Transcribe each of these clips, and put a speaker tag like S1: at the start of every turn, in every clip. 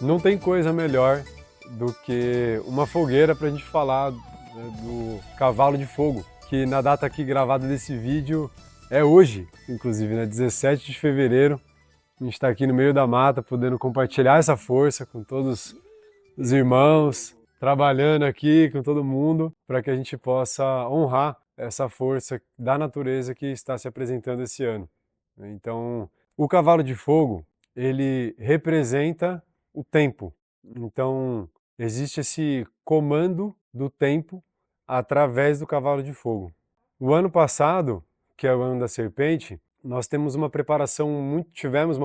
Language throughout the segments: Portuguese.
S1: Não tem coisa melhor do que uma fogueira para a gente falar, né, do cavalo de fogo, que na data aqui gravada desse vídeo é hoje, inclusive, né, 17 de fevereiro. A gente está aqui no meio da mata, podendo compartilhar essa força com todos os irmãos, trabalhando aqui com todo mundo, para que a gente possa honrar essa força da natureza que está se apresentando esse ano. Então, o cavalo de fogo, ele representa o tempo. Então, existe esse comando do tempo através do cavalo de fogo. O ano passado, que é o ano da serpente, nós tivemos uma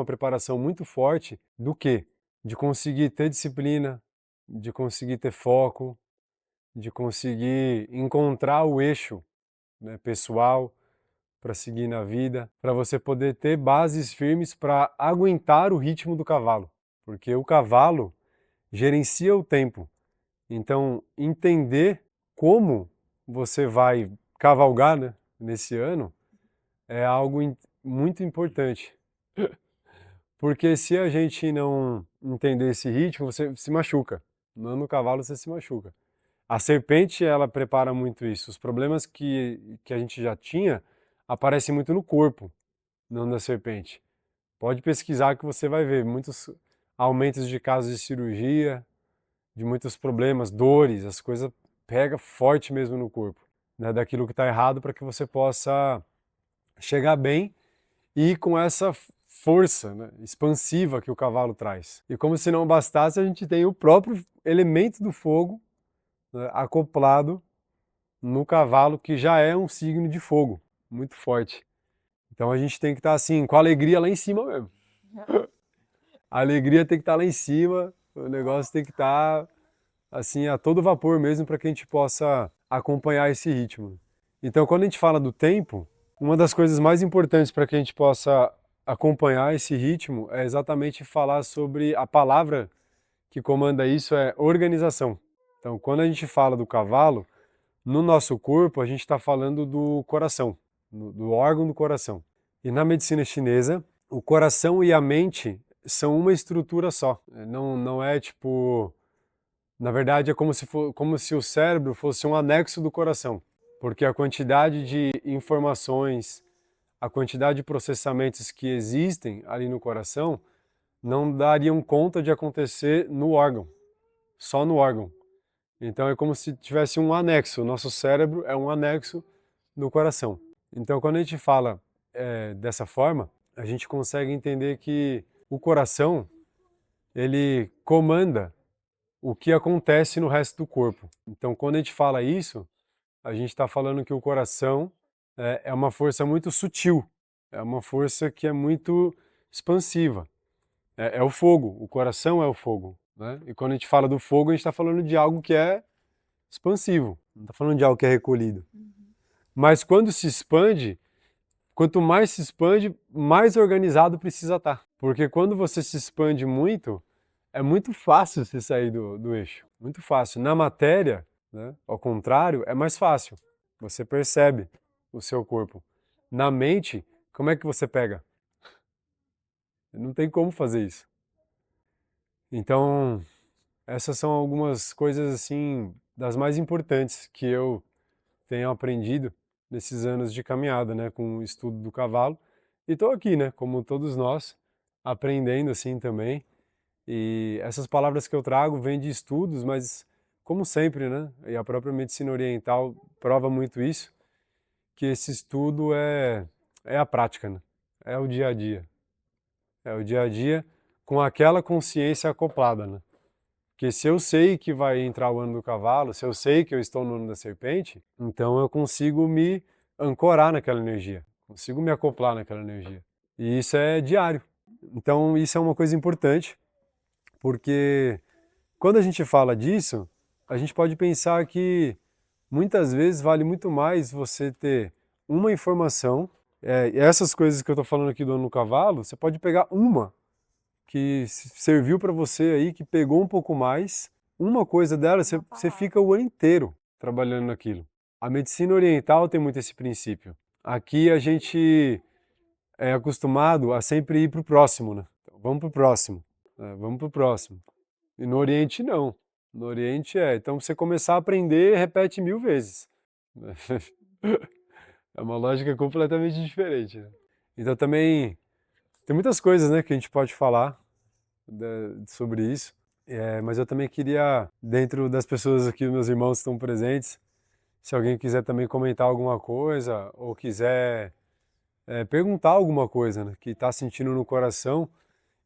S1: preparação muito forte do quê? De conseguir ter disciplina, de conseguir ter foco, de conseguir encontrar o eixo, né, pessoal, para seguir na vida, para você poder ter bases firmes para aguentar o ritmo do cavalo, porque o cavalo gerencia o tempo. Então, entender como você vai cavalgar, né, nesse ano é algo muito importante. Porque se a gente não entender esse ritmo, você se machuca. No cavalo você se machuca. A serpente, ela prepara muito isso. Os problemas que a gente já tinha aparecem muito no corpo, não na serpente. Pode pesquisar que você vai ver muitos aumentos de casos de cirurgia, de muitos problemas, dores, as coisas pega forte mesmo no corpo, né, daquilo que está errado para que você possa chegar bem e com essa força, né, expansiva que o cavalo traz. E como se não bastasse, a gente tem o próprio elemento do fogo, né, acoplado no cavalo, que já é um signo de fogo, muito forte. Então a gente tem que estar assim, com a alegria lá em cima mesmo. A alegria tem que estar lá em cima, o negócio tem que estar assim a todo vapor mesmo para que a gente possa acompanhar esse ritmo. Então quando a gente fala do tempo, uma das coisas mais importantes para que a gente possa acompanhar esse ritmo é exatamente falar sobre a palavra que comanda isso é organização. Então quando a gente fala do cavalo, no nosso corpo a gente está falando do coração, do órgão do coração. E na medicina chinesa, o coração e a mente são uma estrutura só. Não é tipo, na verdade é como se o cérebro fosse um anexo do coração, porque a quantidade de informações, a quantidade de processamentos que existem ali no coração não dariam conta de acontecer no órgão, só no órgão. Então é como se tivesse um anexo, o nosso cérebro é um anexo do coração. Então quando a gente fala dessa forma, a gente consegue entender que o coração, ele comanda o que acontece no resto do corpo. Então quando a gente fala isso, a gente está falando que o coração é uma força muito sutil, é uma força que é muito expansiva. É o fogo, o coração é o fogo, né? E quando a gente fala do fogo, a gente está falando de algo que é expansivo, não está falando de algo que é recolhido. Mas quando se expande, quanto mais se expande, mais organizado precisa estar. Porque quando você se expande muito, é muito fácil você sair do eixo. Muito fácil. Na matéria, né, ao contrário, é mais fácil. Você percebe o seu corpo. Na mente, como é que você pega? Não tem como fazer isso. Então, essas são algumas coisas assim das mais importantes que eu tenho aprendido nesses anos de caminhada, né, com o estudo do cavalo. E estou aqui, né, como todos nós, aprendendo assim também. E essas palavras que eu trago vêm de estudos, mas como sempre, né, e a própria medicina oriental prova muito isso, que esse estudo é a prática, né? É o dia a dia. É o dia a dia com aquela consciência acoplada, né? Porque se eu sei que vai entrar o ano do cavalo, se eu sei que eu estou no ano da serpente, então eu consigo me ancorar naquela energia, consigo me acoplar naquela energia. E isso é diário. Então isso é uma coisa importante, porque quando a gente fala disso, a gente pode pensar que muitas vezes vale muito mais você ter uma informação, essas coisas que eu estou falando aqui do ano do cavalo, você pode pegar uma que serviu para você aí, que pegou um pouco mais, uma coisa dela, você fica o ano inteiro trabalhando naquilo. A medicina oriental tem muito esse princípio. Aqui a gente é acostumado a sempre ir para o próximo, né? Então, vamos para o próximo, vamos para o próximo. E no Oriente não. No Oriente então você começar a aprender, repete 1000 vezes. É uma lógica completamente diferente, né? Então também tem muitas coisas, né, que a gente pode falar sobre isso. Mas eu também queria, dentro das pessoas aqui, meus irmãos que estão presentes, se alguém quiser também comentar alguma coisa ou quiser perguntar alguma coisa, né, que está sentindo no coração.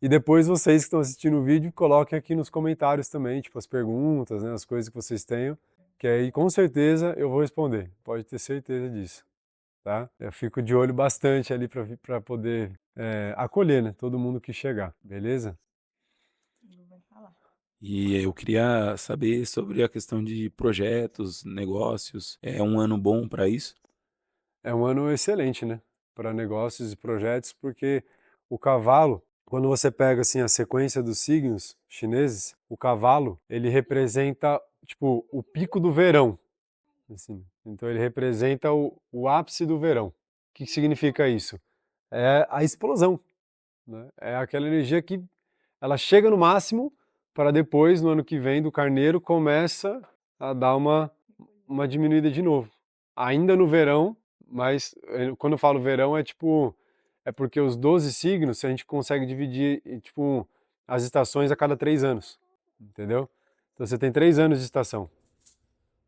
S1: E depois vocês que estão assistindo o vídeo, coloquem aqui nos comentários também, tipo, as perguntas, né, as coisas que vocês tenham, que aí com certeza eu vou responder. Pode ter certeza disso, tá? Eu fico de olho bastante ali para poder acolher, né, todo mundo que chegar, beleza?
S2: Vai falar.
S3: E eu queria saber sobre a questão de projetos, negócios. É um ano bom para isso?
S1: É um ano excelente, né, para negócios e projetos, porque o cavalo, quando você pega assim a sequência dos signos chineses, o cavalo, ele representa tipo o pico do verão, assim. Então ele representa o ápice do verão. O que significa isso? É a explosão, né? É aquela energia que ela chega no máximo para depois, no ano que vem, do carneiro, começa a dar uma diminuída de novo. Ainda no verão, mas quando eu falo verão é porque os 12 signos a gente consegue dividir tipo as estações a cada 3 anos, entendeu? Então você tem 3 anos de estação.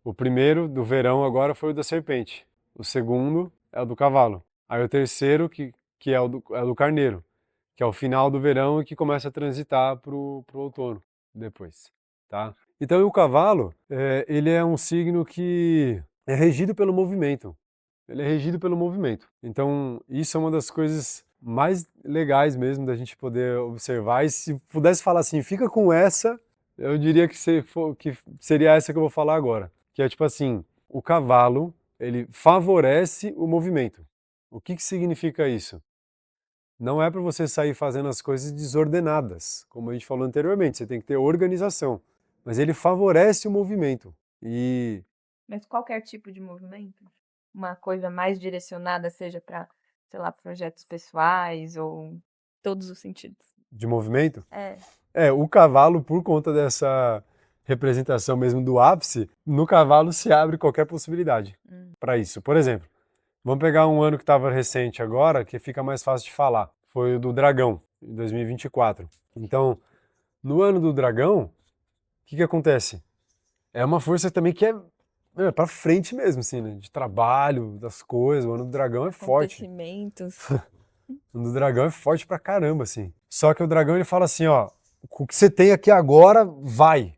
S1: O primeiro do verão agora foi o da serpente. O segundo é o do cavalo. Aí o terceiro, que é é o do carneiro, que é o final do verão e que começa a transitar pro outono depois, tá? Então o cavalo, ele é um signo que é regido pelo movimento. Ele é regido pelo movimento. Então isso é uma das coisas mais legais mesmo da gente poder observar. E se pudesse falar assim, fica com essa, eu diria que seria essa que eu vou falar agora. Que é tipo assim, o cavalo, ele favorece o movimento. O que significa isso? Não é para você sair fazendo as coisas desordenadas, como a gente falou anteriormente, você tem que ter organização. Mas ele favorece o movimento.
S2: Mas qualquer tipo de movimento? Uma coisa mais direcionada, seja para, sei lá, projetos pessoais ou todos os sentidos.
S1: De movimento?
S2: É.
S1: O cavalo, por conta dessa representação mesmo do ápice, no cavalo se abre qualquer possibilidade para isso. Por exemplo, vamos pegar um ano que estava recente agora, que fica mais fácil de falar. Foi o do dragão, em 2024. Então, no ano do dragão, o que acontece? É uma força também que é para frente mesmo, assim, né? De trabalho, das coisas. O ano do dragão é forte.
S2: Acontecimentos.
S1: O ano do dragão é forte pra caramba, assim. Só que o dragão, ele fala assim, ó, o que você tem aqui agora, vai.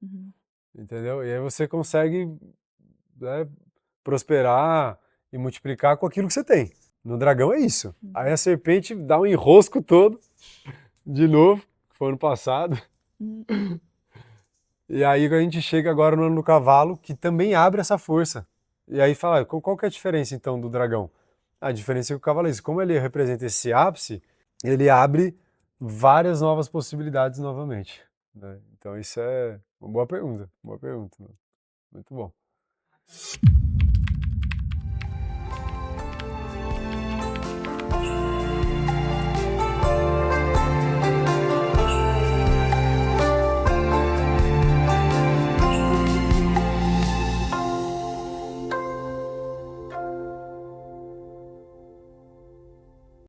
S2: Uhum.
S1: Entendeu? E aí você consegue, né, prosperar e multiplicar com aquilo que você tem. No dragão é isso. Aí a serpente dá um enrosco todo, de novo, que foi ano passado. E aí a gente chega agora no ano do cavalo, que também abre essa força. E aí fala, qual que é a diferença então do dragão? A diferença é que o cavalo é isso. Como ele representa esse ápice, ele abre várias novas possibilidades novamente, né? Então isso é uma boa pergunta, muito bom.